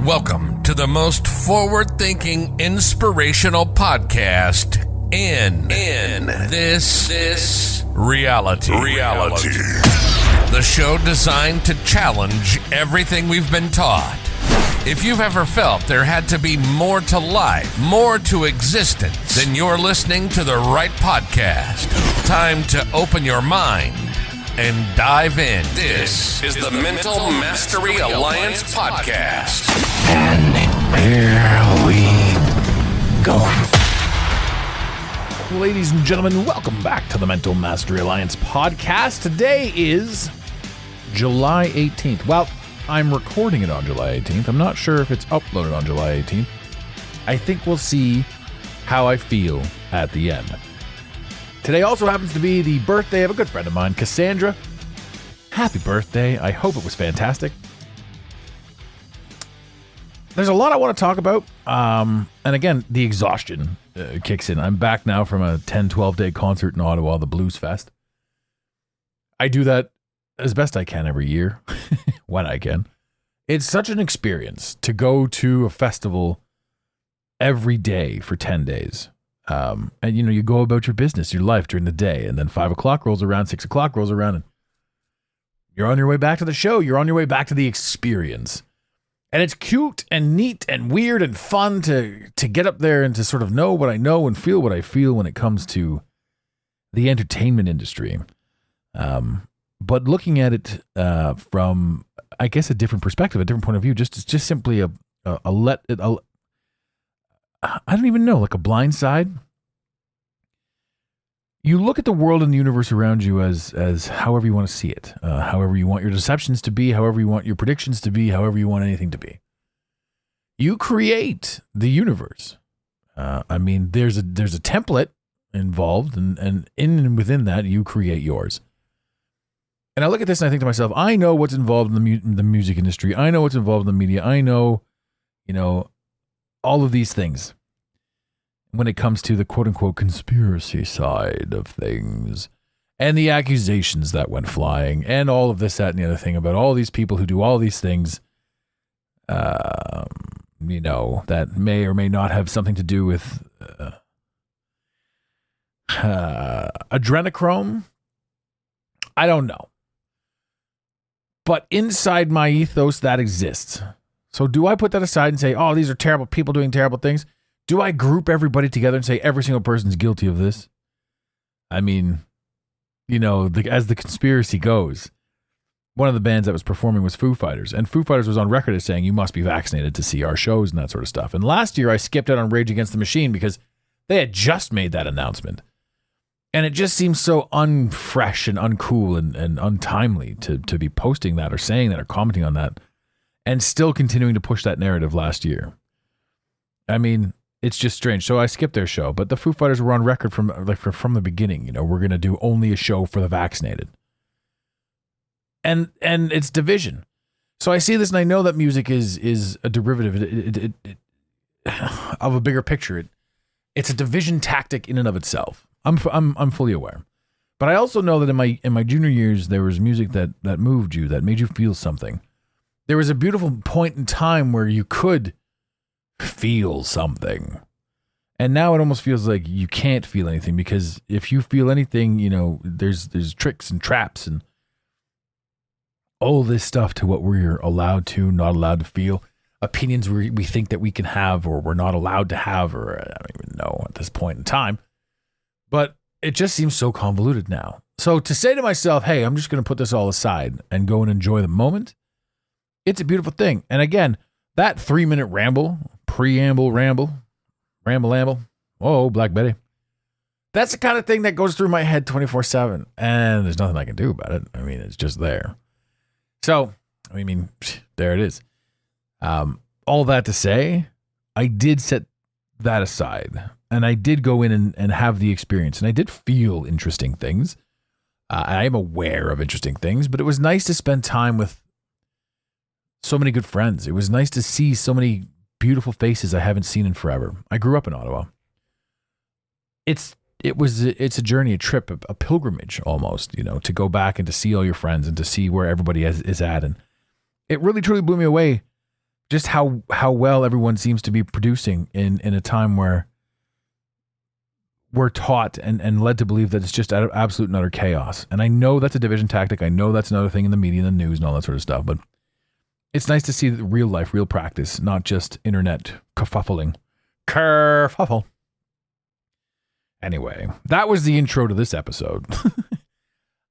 Welcome to the most forward-thinking, inspirational podcast in this reality. The show designed to challenge everything we've been taught. If you've ever felt there had to be more to life, more to existence, then you're listening to the right podcast. Time to open your mind and dive in. This is the Mental Mastery Alliance podcast. And here we go. Ladies and gentlemen, welcome back to the Mental Mastery Alliance podcast. Today is July 18th. Well, I'm recording it on July 18th. I'm not sure if it's uploaded on July 18th. I think we'll see how I feel at the end. Today also happens to be the birthday of a good friend of mine, Cassandra. Happy birthday. I hope it was fantastic. There's a lot I want to talk about. And again, the exhaustion kicks in. I'm back now from a 10, 12-day concert in Ottawa, the Blues Fest. I do that as best I can every year, when I can. It's such an experience to go to a festival every day for 10 days. And, you know, you go about your business, your life during the day, and then 5 o'clock rolls around, 6 o'clock rolls around, and you're on your way back to the show. You're on your way back to the experience. And it's cute and neat and weird and fun to get up there and to sort of know what I know and feel what I feel when it comes to the entertainment industry. But looking at it from, I guess, a different perspective, a different point of view, just simply I don't even know, like a blind side. You look at the world and the universe around you as however you want to see it, however you want your deceptions to be, however you want your predictions to be, however you want anything to be. You create the universe. I mean, there's a template involved, and in and within that, you create yours. And I look at this and I think to myself, I know what's involved in the music industry. I know what's involved in the media. I know, all of these things. When it comes to the quote-unquote conspiracy side of things and the accusations that went flying and all of this, that, and the other thing about all these people who do all these things, that may or may not have something to do with adrenochrome. I don't know. But inside my ethos, that exists. So do I put that aside and say, oh, these are terrible people doing terrible things? Do I group everybody together and say every single person's guilty of this? I mean, as the conspiracy goes, one of the bands that was performing was Foo Fighters. And Foo Fighters was on record as saying, you must be vaccinated to see our shows and that sort of stuff. And last year I skipped out on Rage Against the Machine because they had just made that announcement. And it just seems so unfresh and uncool and untimely to be posting that or saying that or commenting on that and still continuing to push that narrative last year. I mean, it's just strange. So I skipped their show, but the Foo Fighters were on record from the beginning. We're going to do only a show for the vaccinated. And it's division. So I see this and I know that music is a derivative of a bigger picture. It's a division tactic in and of itself. I'm fully aware. But I also know that in my junior years there was music that moved you, that made you feel something. There was a beautiful point in time where you could feel something. And now it almost feels like you can't feel anything, because if you feel anything, there's tricks and traps and all this stuff to what we're allowed to, not allowed to feel, opinions we think that we can have or we're not allowed to have, or I don't even know at this point in time. But it just seems so convoluted now. So to say to myself, hey, I'm just going to put this all aside and go and enjoy the moment, it's a beautiful thing. And again, that 3-minute ramble, oh, Black Betty. That's the kind of thing that goes through my head 24/7, and there's nothing I can do about it. I mean, it's just there. So, there it is. All that to say, I did set that aside, and I did go in and have the experience, and I did feel interesting things. I am aware of interesting things, but it was nice to spend time with so many good friends. It was nice to see so many beautiful faces I haven't seen in forever. I grew up in Ottawa. It's a journey, a trip, a pilgrimage almost, to go back and to see all your friends and to see where everybody is at. And it really truly blew me away just how well everyone seems to be producing in a time where we're taught and led to believe that it's just absolute and utter chaos. And I know that's a division tactic. I know that's another thing in the media and the news and all that sort of stuff, but it's nice to see real life, real practice, not just internet kerfuffling. Kerfuffle. Anyway, that was the intro to this episode.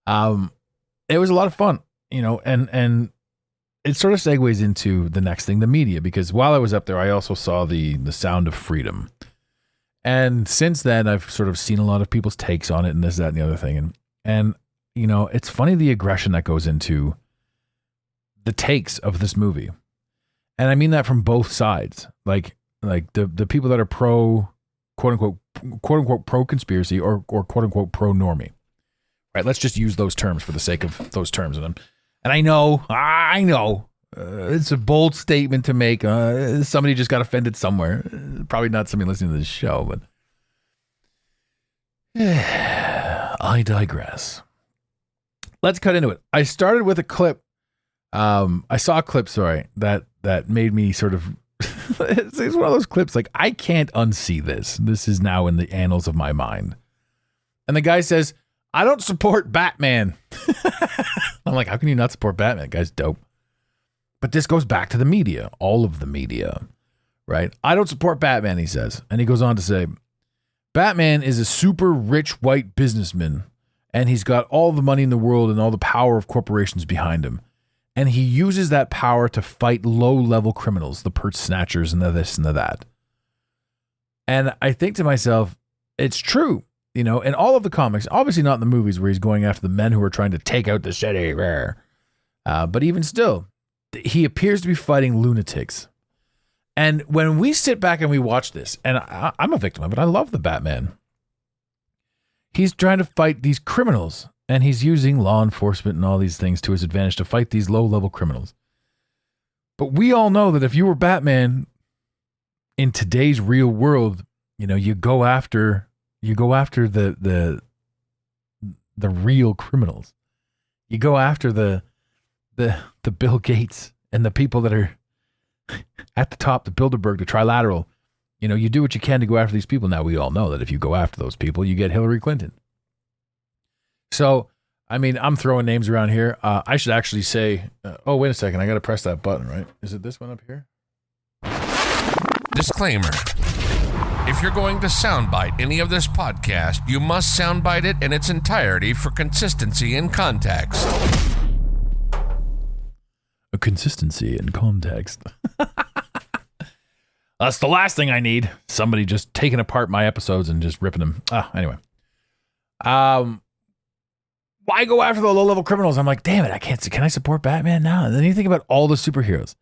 It was a lot of fun, and it sort of segues into the next thing, the media, because while I was up there, I also saw the Sound of Freedom. And since then, I've sort of seen a lot of people's takes on it and this, that, and the other thing. And it's funny the aggression that goes into the takes of this movie. And I mean that from both sides. Like the people that are pro, quote unquote, pro conspiracy or quote unquote, pro normie. Right. Let's just use those terms for the sake of those terms. And I know, it's a bold statement to make. Somebody just got offended somewhere. Probably not somebody listening to this show, but I digress. Let's cut into it. I started with a clip. I saw a clip, that made me sort of, it's one of those clips, like, I can't unsee this. This is now in the annals of my mind. And the guy says, I don't support Batman. I'm like, how can you not support Batman? The guy's dope. But this goes back to the media, all of the media, right? I don't support Batman, he says. And he goes on to say, Batman is a super rich white businessman, and he's got all the money in the world and all the power of corporations behind him. And he uses that power to fight low-level criminals, the purse snatchers and the this and the that. And I think to myself, it's true. In all of the comics, obviously not in the movies where he's going after the men who are trying to take out the city. But even still, he appears to be fighting lunatics. And when we sit back and we watch this, and I'm a victim of it, I love the Batman. He's trying to fight these criminals, and he's using law enforcement and all these things to his advantage to fight these low-level criminals. But we all know that if you were Batman in today's real world, you go after the real criminals. You go after the Bill Gates and the people that are at the top, the Bilderberg, the Trilateral. You do what you can to go after these people. Now, we all know that if you go after those people, you get Hillary Clinton. So, I'm throwing names around here. I should actually say, oh, wait a second. I got to press that button, right? Is it this one up here? Disclaimer. If you're going to soundbite any of this podcast, you must soundbite it in its entirety for consistency and context. A consistency and context. That's the last thing I need. Somebody just taking apart my episodes and just ripping them. Anyway. Why go after the low-level criminals? I'm like, damn it, can I support Batman now? And then you think about all the superheroes.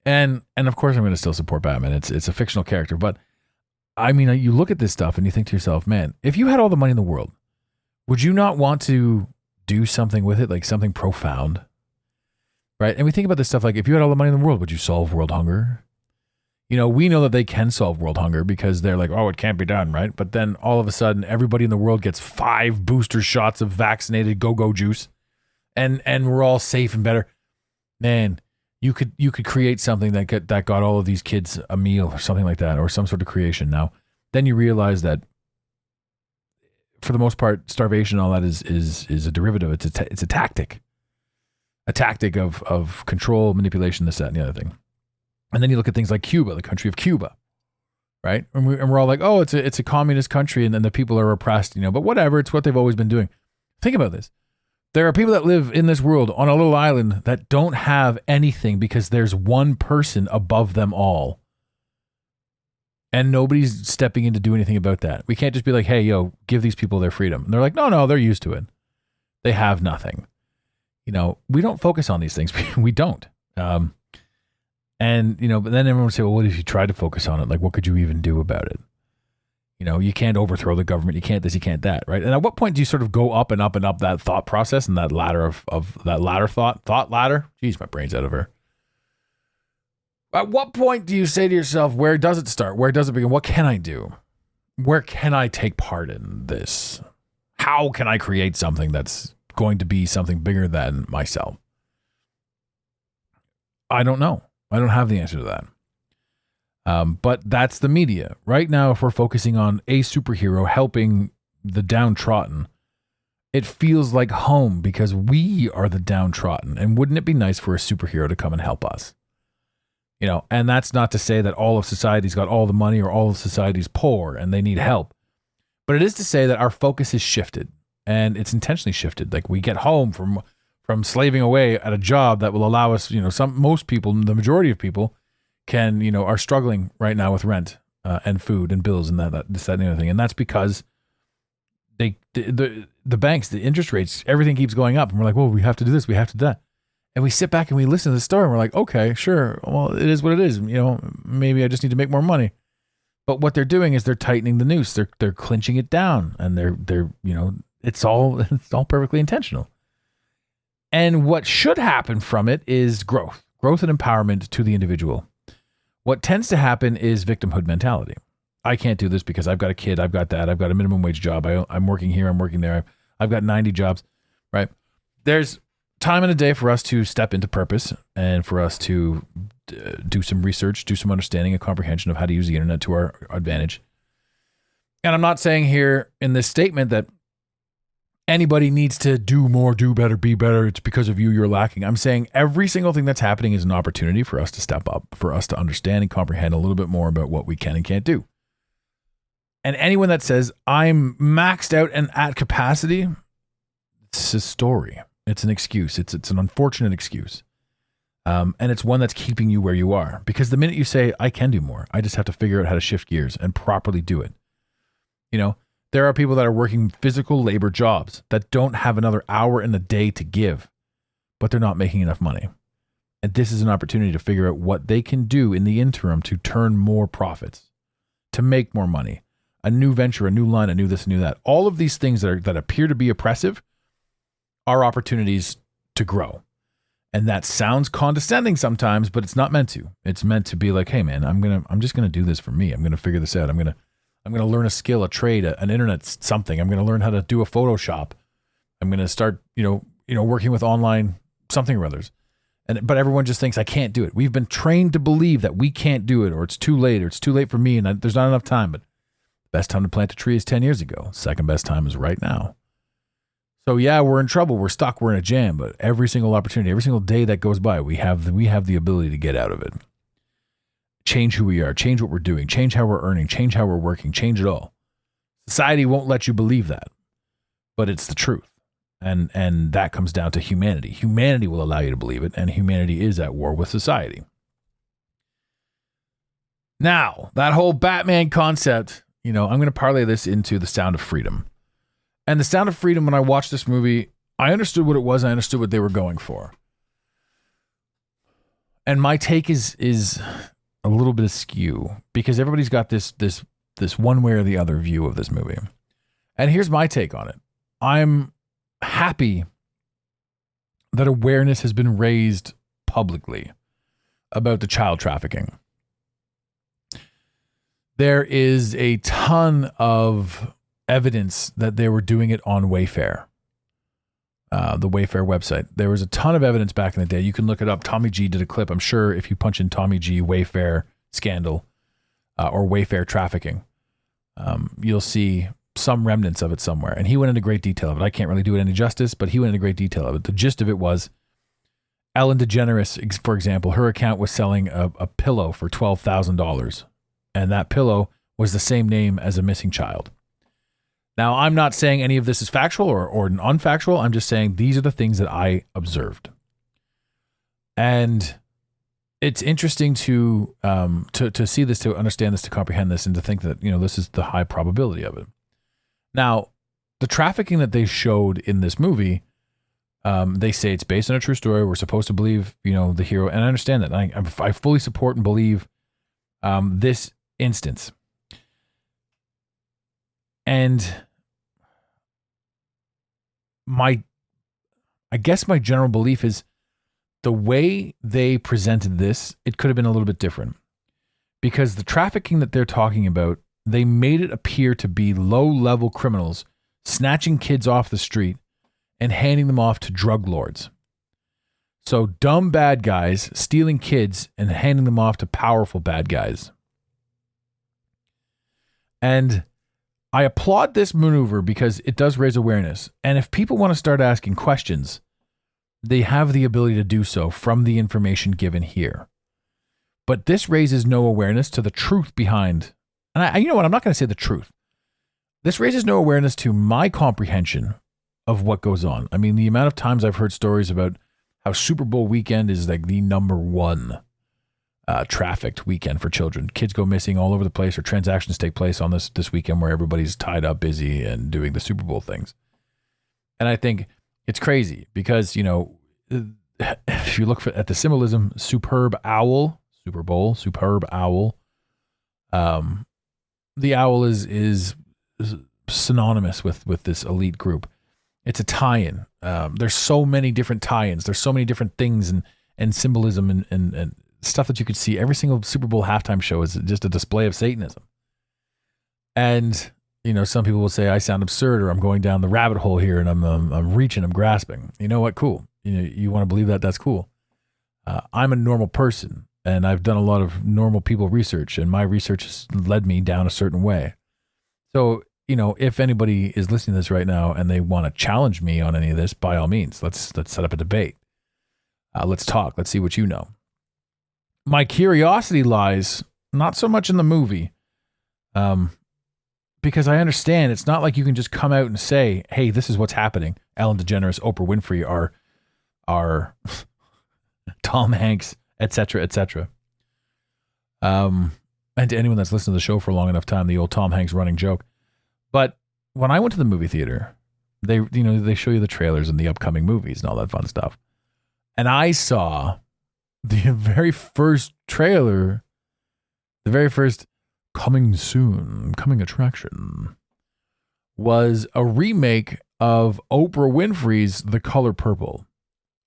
And of course I'm going to still support Batman. It's a fictional character, but you look at this stuff and you think to yourself, man, if you had all the money in the world, would you not want to do something with it, like something profound? Right? And we think about this stuff like, if you had all the money in the world, would you solve world hunger? We know that they can solve world hunger because they're like, oh, it can't be done, right? But then all of a sudden, everybody in the world gets 5 booster shots of vaccinated go-go juice, and we're all safe and better. Man, you could create something that got all of these kids a meal or something like that, or some sort of creation. Now, then you realize that for the most part, starvation and all that is a derivative. It's a tactic of control, manipulation, this, that, and the other thing. And then you look at things like Cuba, the country of Cuba, right? And we're all like, oh, it's a communist country, and then the people are oppressed, but whatever, it's what they've always been doing. Think about this. There are people that live in this world on a little island that don't have anything because there's one person above them all. And nobody's stepping in to do anything about that. We can't just be like, hey, yo, give these people their freedom. And they're like, no, they're used to it. They have nothing. We don't focus on these things. We don't. And, but then everyone would say, well, what if you tried to focus on it? Like, what could you even do about it? You can't overthrow the government. You can't this, you can't that, right? And at what point do you sort of go up and up and up that thought process and that ladder of that ladder thought ladder? Jeez, my brain's out of her. At what point do you say to yourself, where does it start? Where does it begin? What can I do? Where can I take part in this? How can I create something that's going to be something bigger than myself? I don't know. I don't have the answer to that. But that's the media. Right now, if we're focusing on a superhero helping the downtrodden, it feels like home because we are the downtrodden. And wouldn't it be nice for a superhero to come and help us? You know, and that's not to say that all of society's got all the money or all of society's poor and they need help. But it is to say that our focus is shifted, and it's intentionally shifted. Like we get home from slaving away at a job that will allow us, you know, most people, the majority of people can, you know, are struggling right now with rent and food and bills and this, that, and the other thing. And that's because the banks, the interest rates, everything keeps going up. And we're like, well, we have to do this, we have to do that. And we sit back and we listen to the story and we're like, okay, sure. Well, it is what it is. You know, maybe I just need to make more money. But what they're doing is they're tightening the noose. They're clinching it down, and they're you know, it's all perfectly intentional. And what should happen from it is growth and empowerment to the individual. What tends to happen is victimhood mentality. I can't do this because I've got a kid, I've got that, I've got a minimum wage job, I'm working here, I'm working there, I've got 90 jobs, right? There's time in a day for us to step into purpose and for us to do some research, do some understanding and comprehension of how to use the internet to our advantage. And I'm not saying here in this statement that anybody needs to do more, do better, be better. It's because of you, you're lacking. I'm saying every single thing that's happening is an opportunity for us to step up, for us to understand and comprehend a little bit more about what we can and can't do. And anyone that says, I'm maxed out and at capacity, it's a story. It's an excuse. It's an unfortunate excuse. And it's one that's keeping you where you are. Because the minute you say, I can do more, I just have to figure out how to shift gears and properly do it. You know, there are people that are working physical labor jobs that don't have another hour in the day to give, but they're not making enough money. And this is an opportunity to figure out what they can do in the interim to turn more profits, to make more money, a new venture, a new line, a new this, a new that. All of these things that appear to be oppressive are opportunities to grow. And that sounds condescending sometimes, but it's not meant to. It's meant to be like, hey man, I'm just gonna do this for me. I'm gonna figure this out. I'm gonna learn a skill, a trade, an internet something. I'm gonna learn how to do a Photoshop. I'm gonna start, you know, working with online something or others. But everyone just thinks I can't do it. We've been trained to believe that we can't do it, or it's too late, or it's too late for me, and there's not enough time. But the best time to plant a tree is 10 years ago. Second best time is right now. So yeah, we're in trouble. We're stuck. We're in a jam. But every single opportunity, every single day that goes by, we have the ability to get out of it. Change who we are. Change what we're doing. Change how we're earning. Change how we're working. Change it all. Society won't let you believe that, but it's the truth. And that comes down to humanity. Humanity will allow you to believe it, and humanity is at war with society. Now, that whole Batman concept, you know, I'm going to parlay this into The Sound of Freedom. And The Sound of Freedom, when I watched this movie, I understood what it was. I understood what they were going for. And my take is a little bit askew because everybody's got this one way or the other view of this movie. And here's my take on it. I'm happy that awareness has been raised publicly about the child trafficking. There is a ton of evidence that they were doing it on Wayfair, the Wayfair website. There was a ton of evidence back in the day. You can look it up. Tommy G did a clip. I'm sure if you punch in Tommy G Wayfair scandal or Wayfair trafficking, you'll see some remnants of it somewhere. And he went into great detail of it. I can't really do it any justice, but he went into great detail of it. The gist of it was Ellen DeGeneres, for example, her account was selling a pillow for $12,000. And that pillow was the same name as a missing child. Now, I'm not saying any of this is factual or unfactual. I'm just saying these are the things that I observed. And it's interesting to see this, to understand this, to comprehend this, and to think that, you know, this is the high probability of it. Now, the trafficking that they showed in this movie, they say it's based on a true story. We're supposed to believe, you know, the hero. And I understand that. I fully support and believe this instance. And I guess my general belief is the way they presented this, it could have been a little bit different. Because the trafficking that they're talking about, they made it appear to be low-level criminals snatching kids off the street and handing them off to drug lords. So dumb bad guys stealing kids and handing them off to powerful bad guys. And I applaud this maneuver because it does raise awareness. And if people want to start asking questions, they have the ability to do so from the information given here. But this raises no awareness to the truth behind. And you know what? I'm not going to say the truth. This raises no awareness to my comprehension of what goes on. I mean, the amount of times I've heard stories about how Super Bowl weekend is like the number one trafficked weekend for children. Kids go missing all over the place, or transactions take place on this weekend where everybody's tied up, busy, and doing the Super Bowl things. And I think it's crazy because, you know, if you look at the symbolism, superb owl, Super Bowl, superb owl. The owl is synonymous with this elite group. It's a tie-in. There's so many different tie-ins. There's so many different things and symbolism and stuff that you could see. Every single Super Bowl halftime show is just a display of Satanism. And, you know, some people will say I sound absurd, or I'm going down the rabbit hole here and I'm reaching, I'm grasping. You know what? Cool. You know, you want to believe that? That's cool. I'm a normal person, and I've done a lot of normal people research, and my research has led me down a certain way. So, you know, if anybody is listening to this right now and they want to challenge me on any of this, by all means, let's set up a debate. Let's talk. Let's see what you know. My curiosity lies not so much in the movie, because I understand it's not like you can just come out and say, hey, this is what's happening. Ellen DeGeneres, Oprah Winfrey are Tom Hanks, etc., etc. And to anyone that's listened to the show for a long enough time, the old Tom Hanks running joke. But when I went to the movie theater, they show you the trailers and the upcoming movies and all that fun stuff. And I saw the very first trailer, the very first coming attraction, was a remake of Oprah Winfrey's The Color Purple.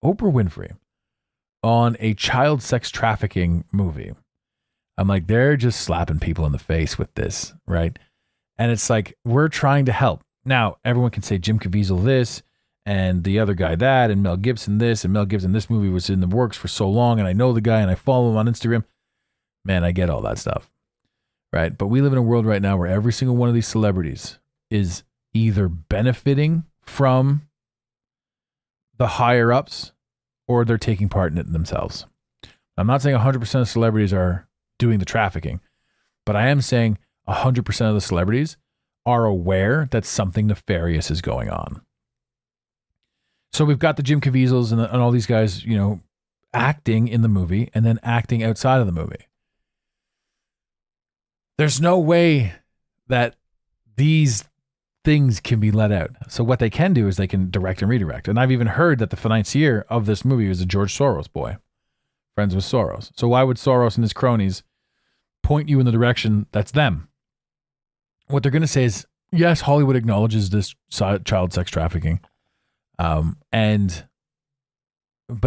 Oprah Winfrey on a child sex trafficking movie. I'm like, they're just slapping people in the face with this, right? And it's like, we're trying to help. Now, everyone can say Jim Caviezel this, and the other guy that, and Mel Gibson this, and Mel Gibson, this movie was in the works for so long, and I know the guy, and I follow him on Instagram. Man, I get all that stuff, right? But we live in a world right now where every single one of these celebrities is either benefiting from the higher-ups, or they're taking part in it themselves. I'm not saying 100% of celebrities are doing the trafficking, but I am saying 100% of the celebrities are aware that something nefarious is going on. So we've got the Jim Caviezel's and all these guys, you know, acting in the movie and then acting outside of the movie. There's no way that these things can be let out. So what they can do is they can direct and redirect. And I've even heard that the financier of this movie was a George Soros boy, friends with Soros. So why would Soros and his cronies point you in the direction that's them? What they're going to say is, yes, Hollywood acknowledges this child sex trafficking. But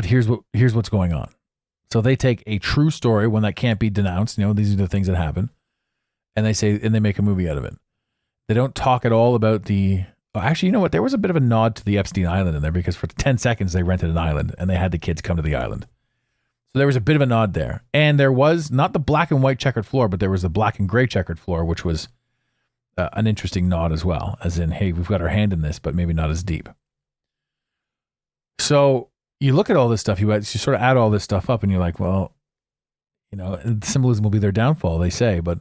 here's what's going on. So they take a true story, one that can't be denounced. You know, these are the things that happen. And they make a movie out of it. They don't talk at all about actually, you know what? There was a bit of a nod to the Epstein Island in there, because for 10 seconds they rented an island and they had the kids come to the island. So there was a bit of a nod there. And there was not the black and white checkered floor, but there was the black and gray checkered floor, which was an interesting nod as well, as in, hey, we've got our hand in this, but maybe not as deep. So you look at all this stuff, you sort of add all this stuff up and you're like, well, you know, symbolism will be their downfall, they say, but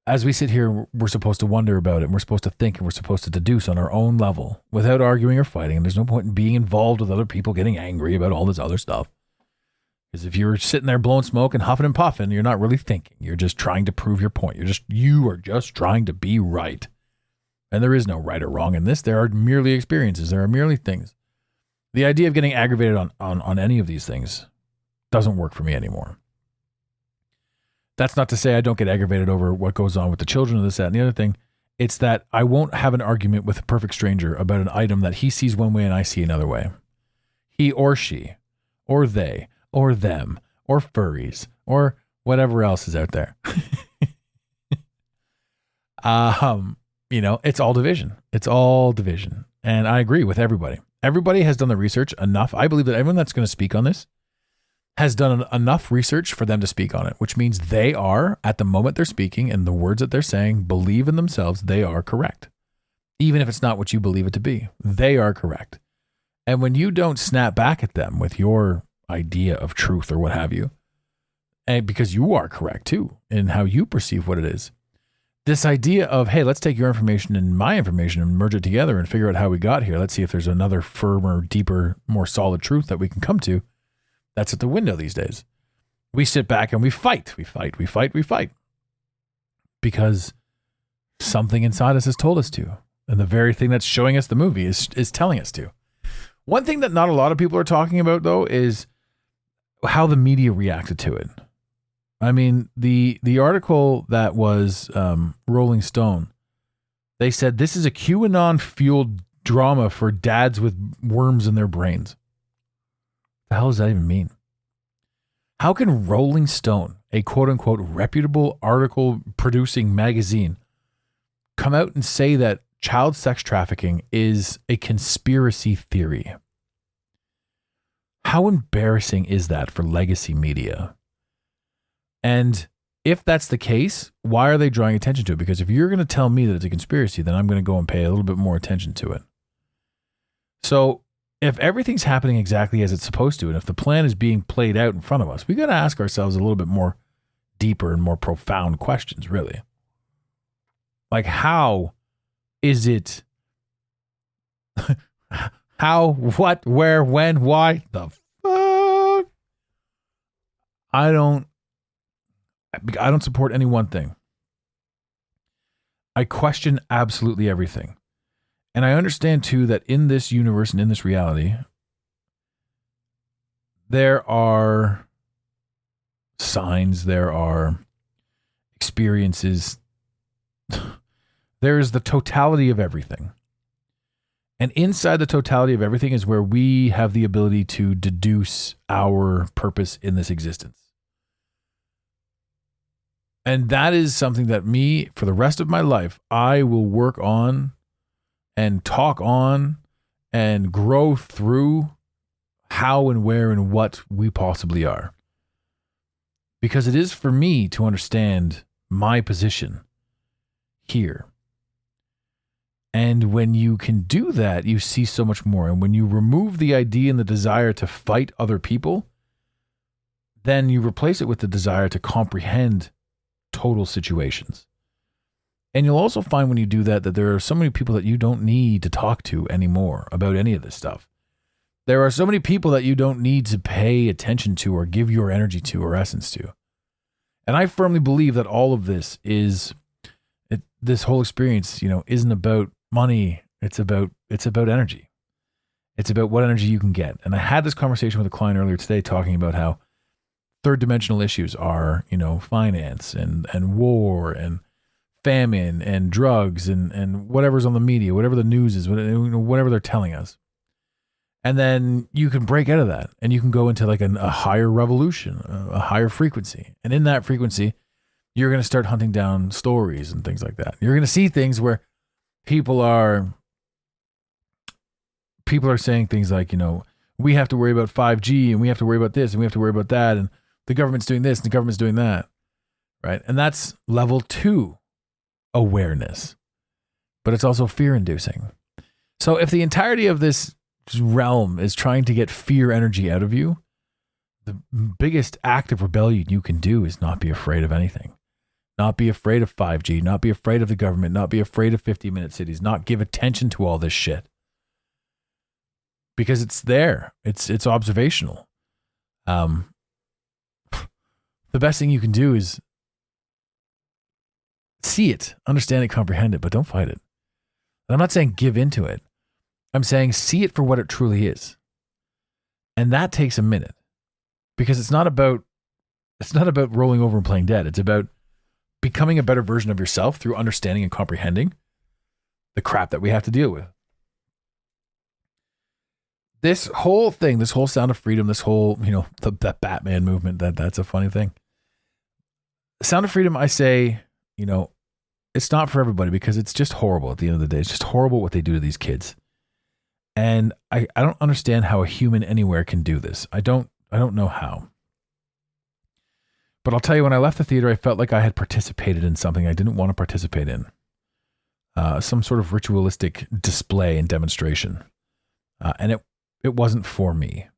as we sit here, we're supposed to wonder about it, and we're supposed to think, and we're supposed to deduce on our own level without arguing or fighting. And there's no point in being involved with other people getting angry about all this other stuff. Because if you're sitting there blowing smoke and huffing and puffing, you're not really thinking. You're just trying to prove your point. You are just trying to be right. And there is no right or wrong in this. There are merely experiences. There are merely things. The idea of getting aggravated on any of these things doesn't work for me anymore. That's not to say I don't get aggravated over what goes on with the children, this, that, and the other thing. It's that I won't have an argument with a perfect stranger about an item that he sees one way and I see another way. He or she, or they, or them, or furries, or whatever else is out there. You know, it's all division. It's all division. And I agree with everybody. Everybody has done the research enough. I believe that everyone that's going to speak on this has done enough research for them to speak on it, which means they are, at the moment they're speaking and the words that they're saying, believe in themselves, they are correct. Even if it's not what you believe it to be, they are correct. And when you don't snap back at them with your idea of truth or what have you, and because you are correct too in how you perceive what it is, this idea of, hey, let's take your information and my information and merge it together and figure out how we got here. Let's see if there's another firmer, deeper, more solid truth that we can come to. That's at the window these days. We sit back and we fight. Because something inside us has told us to. And the very thing that's showing us the movie is telling us to. One thing that not a lot of people are talking about, though, is how the media reacted to it. I mean, the article that was Rolling Stone, they said this is a QAnon-fueled drama for dads with worms in their brains. What the hell does that even mean? How can Rolling Stone, a quote-unquote reputable article-producing magazine, come out and say that child sex trafficking is a conspiracy theory? How embarrassing is that for legacy media? And if that's the case, why are they drawing attention to it? Because if you're going to tell me that it's a conspiracy, then I'm going to go and pay a little bit more attention to it. So if everything's happening exactly as it's supposed to, and if the plan is being played out in front of us, we got to ask ourselves a little bit more deeper and more profound questions, really. Like, how is it? How, what, where, when, why? The fuck? I don't support any one thing. I question absolutely everything. And I understand too that in this universe and in this reality, there are signs, there are experiences, there's the totality of everything. And inside the totality of everything is where we have the ability to deduce our purpose in this existence. And that is something that me, for the rest of my life, I will work on and talk on and grow through how and where and what we possibly are. Because it is for me to understand my position here. And when you can do that, you see so much more. And when you remove the idea and the desire to fight other people, then you replace it with the desire to comprehend total situations. And you'll also find when you do that there are so many people that you don't need to talk to anymore about any of this stuff. There are so many people that you don't need to pay attention to or give your energy to or essence to. And I firmly believe that all of this this whole experience, isn't about money. It's about energy. It's about what energy you can get. And I had this conversation with a client earlier today talking about how third dimensional issues are, finance and war and famine and drugs and whatever's on the media, whatever the news is, whatever they're telling us. And then you can break out of that and you can go into like a higher revolution, a higher frequency. And in that frequency, you're going to start hunting down stories and things like that. You're going to see things where people are saying things like, we have to worry about 5G and we have to worry about this and we have to worry about that. And the government's doing this and the government's doing that. Right. And that's level 2 awareness, but it's also fear inducing. So if the entirety of this realm is trying to get fear energy out of you, the biggest act of rebellion you can do is not be afraid of anything. Not be afraid of 5G, not be afraid of the government, not be afraid of 50-minute cities, not give attention to all this shit. Because it's there. It's observational. The best thing you can do is see it, understand it, comprehend it, but don't fight it. And I'm not saying give into it. I'm saying see it for what it truly is. And that takes a minute. Because it's not about rolling over and playing dead. It's about becoming a better version of yourself through understanding and comprehending the crap that we have to deal with. This whole thing, this whole Sound of Freedom, this whole, the Batman movement, that's a funny thing. Sound of Freedom, I say, it's not for everybody because it's just horrible at the end of the day. It's just horrible what they do to these kids. And I don't understand how a human anywhere can do this. I don't know how. But I'll tell you, when I left the theater, I felt like I had participated in something I didn't want to participate in. Some sort of ritualistic display and demonstration. And it wasn't for me.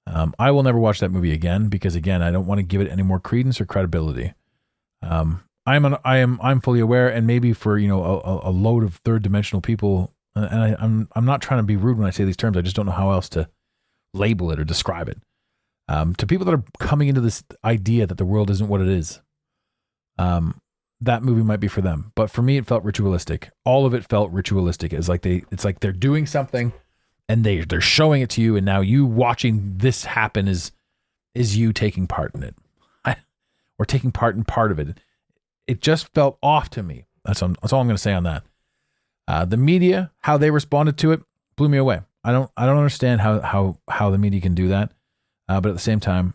I will never watch that movie again because, again, I don't want to give it any more credence or credibility. I'm fully aware, and maybe for a load of third dimensional people, and I'm not trying to be rude when I say these terms. I just don't know how else to label it or describe it. To people that are coming into this idea that the world isn't what it is, that movie might be for them. But for me, it felt ritualistic. All of it felt ritualistic. It's like they're doing something, and they're showing it to you, and now you watching this happen is you taking part in it, or taking part in part of it. It just felt off to me. That's all I'm going to say on that. The media, how they responded to it, blew me away. I don't understand how the media can do that. But at the same time,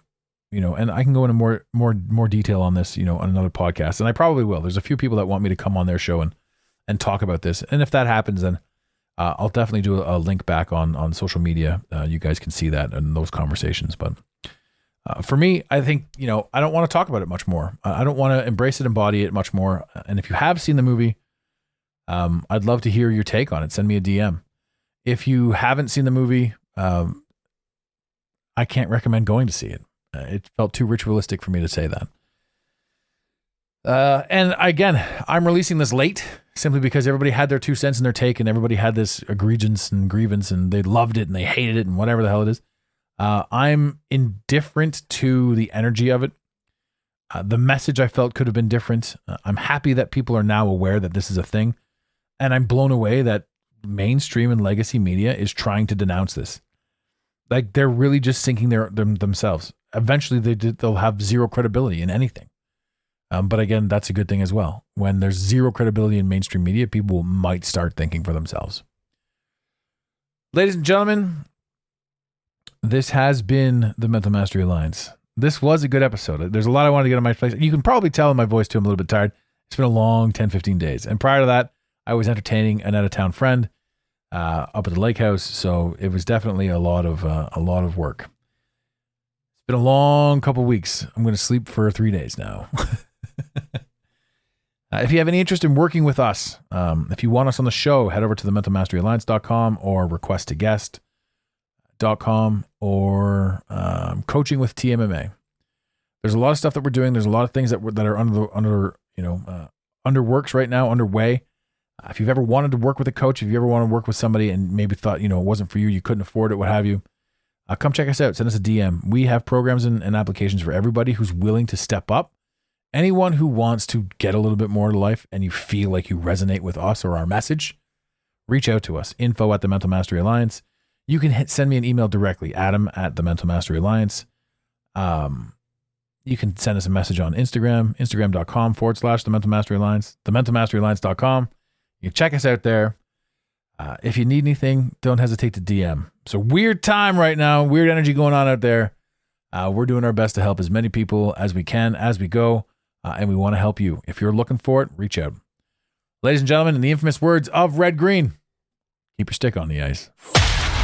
and I can go into more detail on this, on another podcast, and I probably will. There's a few people that want me to come on their show and talk about this. And if that happens, then I'll definitely do a link back on social media. You guys can see that in those conversations. But for me, I think, I don't want to talk about it much more. I don't want to embrace it, embody it much more. And if you have seen the movie, I'd love to hear your take on it. Send me a DM. If you haven't seen the movie, I can't recommend going to see it. It felt too ritualistic for me to say that. And again, I'm releasing this late simply because everybody had their 2 cents in their take, and everybody had this egregious and grievance, and they loved it and they hated it and whatever the hell it is. I'm indifferent to the energy of it. The message I felt could have been different. I'm happy that people are now aware that this is a thing. And I'm blown away that mainstream and legacy media is trying to denounce this. Like, they're really just sinking themselves. Eventually they'll have zero credibility in anything. But again, that's a good thing as well. When there's zero credibility in mainstream media, people might start thinking for themselves. Ladies and gentlemen, this has been the Mental Mastery Alliance. This was a good episode. There's a lot I wanted to get on my plate. You can probably tell in my voice too, I'm a little bit tired. It's been a long 10, 15 days. And prior to that, I was entertaining an out-of-town friend up at the lake house, so it was definitely a lot of work. It's been a long couple weeks. I'm going to sleep for 3 days now. If you have any interest in working with us, if you want us on the show, head over to the mentalmasteryalliance.com or requesttoguest.com or coaching with TMMA. There's a lot of stuff that we're doing. There's a lot of things that are under works right now, underway. If you've ever wanted to work with a coach, if you ever want to work with somebody and maybe thought, it wasn't for you, you couldn't afford it, what have you, come check us out. Send us a DM. We have programs and applications for everybody who's willing to step up. Anyone who wants to get a little bit more to life and you feel like you resonate with us or our message, reach out to us. Info at the Mental Mastery Alliance. You can send me an email directly, Adam at the Mental Mastery Alliance. You can send us a message on Instagram, instagram.com/the Mental Mastery Alliance, thementalmasteryalliance.com. You can check us out there. If you need anything, don't hesitate to DM. It's a weird time right now, weird energy going on out there. We're doing our best to help as many people as we can as we go, and we want to help you. If you're looking for it, reach out. Ladies and gentlemen, in the infamous words of Red Green, keep your stick on the ice.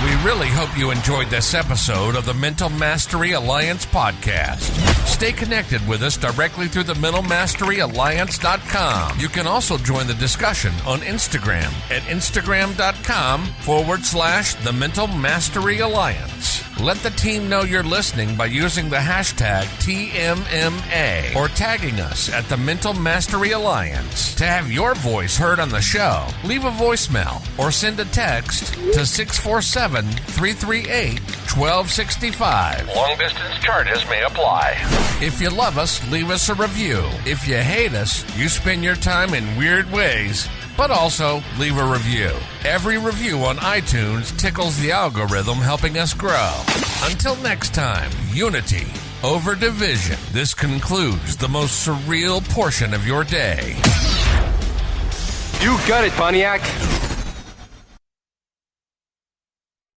We really hope you enjoyed this episode of the Mental Mastery Alliance podcast. Stay connected with us directly through the mentalmasteryalliance.com. You can also join the discussion on Instagram at instagram.com/the Mental Mastery Alliance. Let the team know you're listening by using the hashtag TMMA or tagging us at the Mental Mastery Alliance. To have your voice heard on the show, leave a voicemail or send a text to 647-338-1265. Long distance charges may apply. If you love us, leave us a review. If you hate us, you spend your time in weird ways, but also leave a review. Every review on iTunes tickles the algorithm, helping us grow. Until next time, unity over division. This concludes the most surreal portion of your day. You got it, Pontiac.